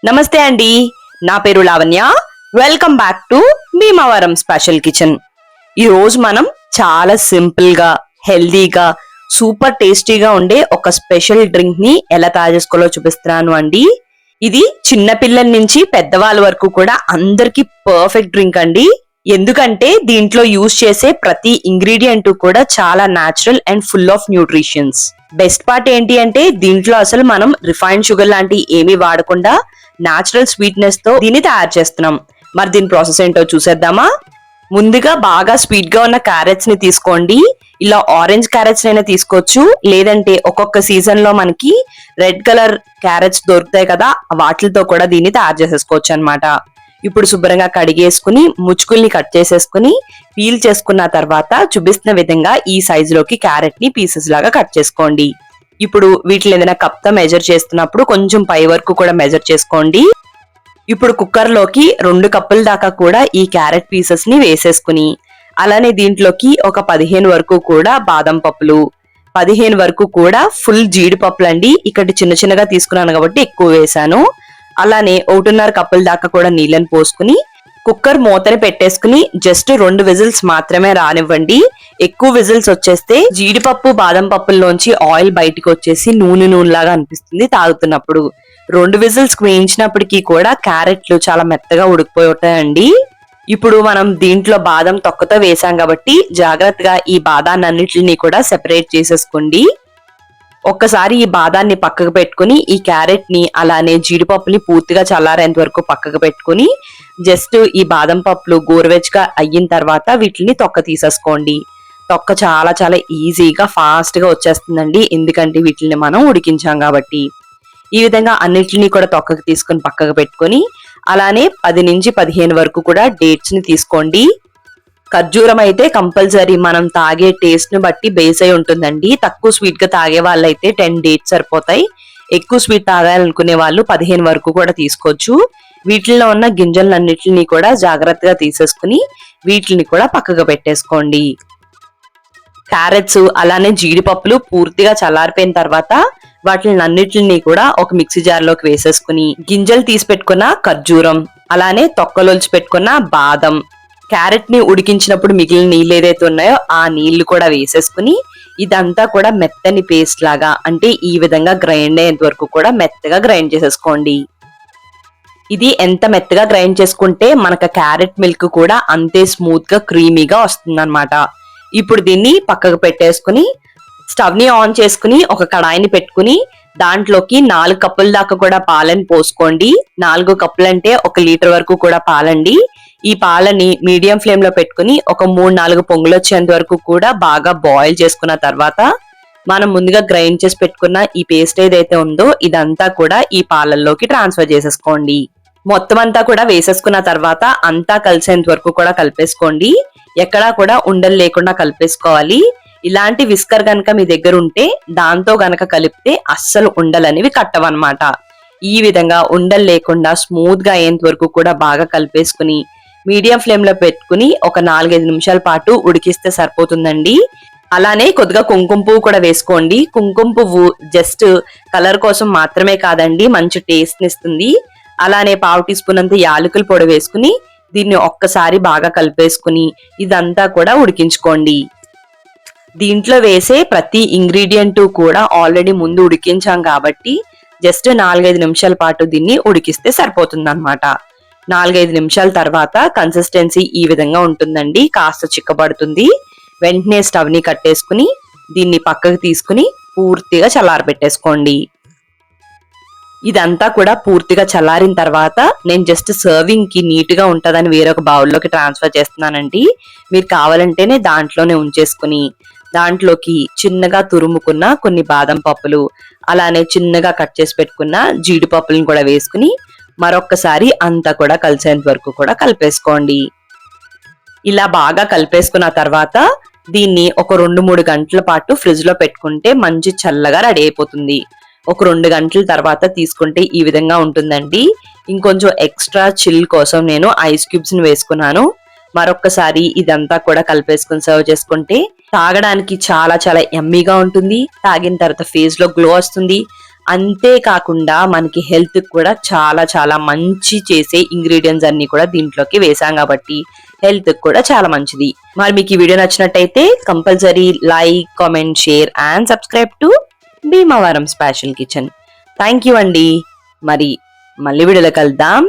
నమస్తే అండి, నా పేరు Lavanya. Welcome back to Bhimavaram special kitchen. ఈ రోజు మనం చాలా సింపుల్ గా, హెల్దీగా, సూపర్ టేస్టీగా ఉండే ఒక స్పెషల్ డ్రింక్ ని ఎలా తయారు చేసుకోవాలో చూపిస్తున్నాను అండి. ఇది చిన్న పిల్లల నుంచి పెద్దవాళ్ళ వరకు కూడా అందరికి పర్ఫెక్ట్ డ్రింక్ అండి. ఎందుకంటే దీంట్లో యూజ్ చేసే ప్రతి ఇంగ్రీడియంట్ కూడా చాలా natural and full of nutritions. Best part ఏంటి అంటే దీంట్లో అసలు మనం రిఫైన్డ్ షుగర్ లాంటి ఏమీ వాడకుండా న్యాచురల్ స్వీట్నెస్ తో దీన్ని తయారు చేస్తున్నాం. మరి దీని ప్రాసెస్ ఏంటో చూసేద్దామా? ముందుగా బాగా స్వీట్ గా ఉన్న క్యారెట్స్ ని తీసుకోండి. ఇలా ఆరెంజ్ క్యారెట్స్ అయినా తీసుకోవచ్చు, లేదంటే ఒక్కొక్క సీజన్ లో మనకి రెడ్ కలర్ క్యారెట్స్ దొరుకుతాయి కదా, వాటితో కూడా దీన్ని తయారు చేసేసుకోవచ్చు అన్నమాట. ఇప్పుడు శుభ్రంగా కడిగేసుకుని ముచ్చుకుల్ని కట్ చేసేసుకుని పీల్ చేసుకున్న తర్వాత చూపిస్తున్న విధంగా ఈ సైజులోకి క్యారెట్ ని పీసెస్ లాగా కట్ చేసుకోండి. ఇప్పుడు వీటిని ఏదైనా కప్ తో మెజర్ చేస్తున్నప్పుడు కొంచెం పై వరకు కూడా మెజర్ చేసుకోండి. ఇప్పుడు కుక్కర్ లోకి 2 కప్పుల దాకా కూడా ఈ క్యారెట్ పీసెస్ ని వేసేసుకుని, అలానే దీంట్లోకి ఒక 15 వరకు కూడా బాదం పప్పులు, 15 వరకు కూడా ఫుల్ జీడిపప్పులు అండి. ఇక్కడ చిన్న చిన్నగా తీసుకున్నాను కాబట్టి ఎక్కువ వేసాను. అలానే 1.5 కప్పుల దాకా కూడా నీళ్ళని పోసుకుని కుక్కర్ మూతని పెట్టేసుకుని జస్ట్ 2 విజిల్స్ మాత్రమే రానివ్వండి. ఎక్కువ విజిల్స్ వచ్చేస్తే జీడిపప్పు బాదం పప్పుల్లోంచి ఆయిల్ బయటకు వచ్చేసి నూనె లాగా అనిపిస్తుంది తాగుతున్నప్పుడు. 2 విజిల్స్ వేయించినప్పటికీ కూడా క్యారెట్లు చాలా మెత్తగా ఉడికిపోయి ఉంటాయండి. ఇప్పుడు మనం దీంట్లో బాదం తొక్కతో వేసాం కాబట్టి జాగ్రత్తగా ఈ బాదాన్ని అన్నిటిని కూడా సెపరేట్ చేసేసుకోండి. ఒక్కసారి ఈ బాదాన్ని పక్కకు పెట్టుకుని ఈ క్యారెట్ ని అలానే జీడిపప్పుని పూర్తిగా చల్లారేంత వరకు పక్కకు పెట్టుకుని జస్ట్ ఈ బాదం పప్పులు గోరువెచ్చగా అయిన తర్వాత వీటిని తొక్క తీసేసుకోండి. తొక్క చాలా చాలా ఈజీగా ఫాస్ట్ గా వచ్చేస్తుందండి, ఎందుకంటే వీటిని మనం ఉడికించాం కాబట్టి. ఈ విధంగా అన్నిటిని కూడా తొక్కకు తీసుకుని పక్కకు పెట్టుకుని అలానే 10 నుంచి 15 వరకు కూడా డేట్స్ ని తీసుకోండి. ఖర్జూరం అయితే కంపల్సరీ మనం తాగే టేస్ట్ ను బట్టి బేస్ అయి ఉంటుందండి. తక్కువ స్వీట్ గా తాగే వాళ్ళైతే 10 డేట్స్ సరిపోతాయి. ఎక్కువ స్వీట్ తాగాలనుకునే వాళ్ళు 15 వరకు కూడా తీసుకోవచ్చు. వీటిల్లో ఉన్న గింజలన్నిటిని కూడా జాగ్రత్తగా తీసేసుకుని వీటిని కూడా పక్కకు పెట్టేసుకోండి. క్యారెట్స్ అలానే జీడిపప్పులు పూర్తిగా చల్లారిపోయిన తర్వాత వాటిని అన్నిటిని కూడా ఒక మిక్సీ జార్ లోకి వేసేసుకుని గింజలు తీసి పెట్టుకున్న ఖర్జూరం, అలానే తొక్కలోంచి పెట్టుకున్న బాదం, క్యారెట్ ని ఉడికించినప్పుడు మిగిలిన నీళ్ళు ఏదైతే ఉన్నాయో ఆ నీళ్లు కూడా వేసేసుకుని ఇదంతా కూడా మెత్తని పేస్ట్ లాగా, అంటే ఈ విధంగా గ్రైండ్ అయ్యేంత వరకు కూడా మెత్తగా గ్రైండ్ చేసేసుకోండి. ఇది ఎంత మెత్తగా గ్రైండ్ చేసుకుంటే మనకు క్యారెట్ మిల్క్ కూడా అంతే స్మూత్ గా క్రీమీగా వస్తుందన్నమాట. ఇప్పుడు దీన్ని పక్కకు పెట్టేసుకుని స్టవ్ ని ఆన్ చేసుకుని ఒక కడాయిని పెట్టుకుని దాంట్లోకి 4 కప్పుల దాకా కూడా పాలని పోసుకోండి. 4 కప్పులు అంటే 1 లీటర్ వరకు కూడా పాలండి. ఈ పాలని మీడియం ఫ్లేమ్ లో పెట్టుకుని ఒక 3-4 పొంగులు వచ్చేంత వరకు కూడా బాగా బాయిల్ చేసుకున్న తర్వాత మనం ముందుగా గ్రైండ్ చేసి పెట్టుకున్న ఈ పేస్ట్ ఏదైతే ఉందో ఇదంతా కూడా ఈ పాలల్లోకి ట్రాన్స్ఫర్ చేసేసుకోండి. మొత్తం అంతా కూడా వేసేసుకున్న తర్వాత అంతా కలిసేంత వరకు కూడా కలిపేసుకోండి. ఎక్కడా కూడా ఉండలు లేకుండా కలిపేసుకోవాలి. ఇలాంటి విస్కర్ గనక మీ దగ్గర ఉంటే దాంతో గనక కలిపితే అస్సలు ఉండలనేవి కట్టవన్నమాట. ఈ విధంగా ఉండలు లేకుండా స్మూత్ గా అయ్యేంత వరకు కూడా బాగా కలిపేసుకుని మీడియం ఫ్లేమ్ లో పెట్టుకుని ఒక 4-5 నిమిషాల పాటు ఉడికిస్తే సరిపోతుందండి. అలానే కొద్దిగా కుంకుమ పువ్వు కూడా వేసుకోండి. కుంకుమ పువ్వు జస్ట్ కలర్ కోసం మాత్రమే కాదండి, మంచి టేస్ట్ ని ఇస్తుంది. అలానే 1/2 టీ స్పూన్ అంత యాలకుల పొడి వేసుకుని దీన్ని ఒక్కసారి బాగా కలిపేసుకుని ఇదంతా కూడా ఉడికించుకోండి. దీంట్లో వేసే ప్రతి ఇంగ్రీడియంట్ కూడా ఆల్రెడీ ముందు ఉడికించాం కాబట్టి జస్ట్ 4-5 నిమిషాల పాటు దీన్ని ఉడికిస్తే సరిపోతుంది అన్నమాట. 4-5 నిమిషాల తర్వాత కన్సిస్టెన్సీ ఈ విధంగా ఉంటుందండి, కాస్త చిక్కబడుతుంది. వెంటనే స్టవ్ ని కట్టేసుకుని దీన్ని పక్కకు తీసుకుని పూర్తిగా చల్లారబెట్టేసుకోండి. ఇదంతా కూడా పూర్తిగా చల్లారిన తర్వాత నేను జస్ట్ సర్వింగ్ కి నీట్ గా ఉంటదని వేరొక బౌల్లోకి ట్రాన్స్ఫర్ చేస్తున్నానండి. మీరు కావాలంటేనే దాంట్లోనే ఉంచేసుకుని దాంట్లోకి చిన్నగా తురుముకున్న కొన్ని బాదం పప్పులు, అలానే చిన్నగా కట్ చేసి పెట్టుకున్న జీడిపప్పులను కూడా వేసుకుని మరొక్కసారి అంతా కూడా కలిసేంత వరకు కూడా కలిపేసుకోండి. ఇలా బాగా కలిపేసుకున్న తర్వాత దీన్ని ఒక 2-3 గంటల పాటు ఫ్రిడ్జ్ లో పెట్టుకుంటే మంచి చల్లగా రెడీ అయిపోతుంది. ఒక 2 గంటల తర్వాత తీసుకుంటే ఈ విధంగా ఉంటుందండి. ఇంకొంచెం ఎక్స్ట్రా చిల్ కోసం నేను ఐస్ క్యూబ్స్ ని వేసుకున్నాను. మరొక్కసారి ఇదంతా కూడా కలిపేసుకుని సర్వ్ చేసుకుంటే తాగడానికి చాలా చాలా యమ్మీగా ఉంటుంది. తాగిన తర్వాత ఫేస్ లో గ్లో వస్తుంది. అంతేకాకుండా మనకి హెల్త్ కూడా చాలా చాలా మంచి చేసే ఇంగ్రీడియంట్స్ అన్ని కూడా దీంట్లోకి వేసాం కాబట్టి హెల్త్ కూడా చాలా మంచిది. మరి మీకు ఈ వీడియో నచ్చినట్టయితే compulsory like, comment, share and subscribe to Bhimavaram special kitchen. Thank you అండి. మరి మళ్ళీ వీడియోలో కలుద్దాం.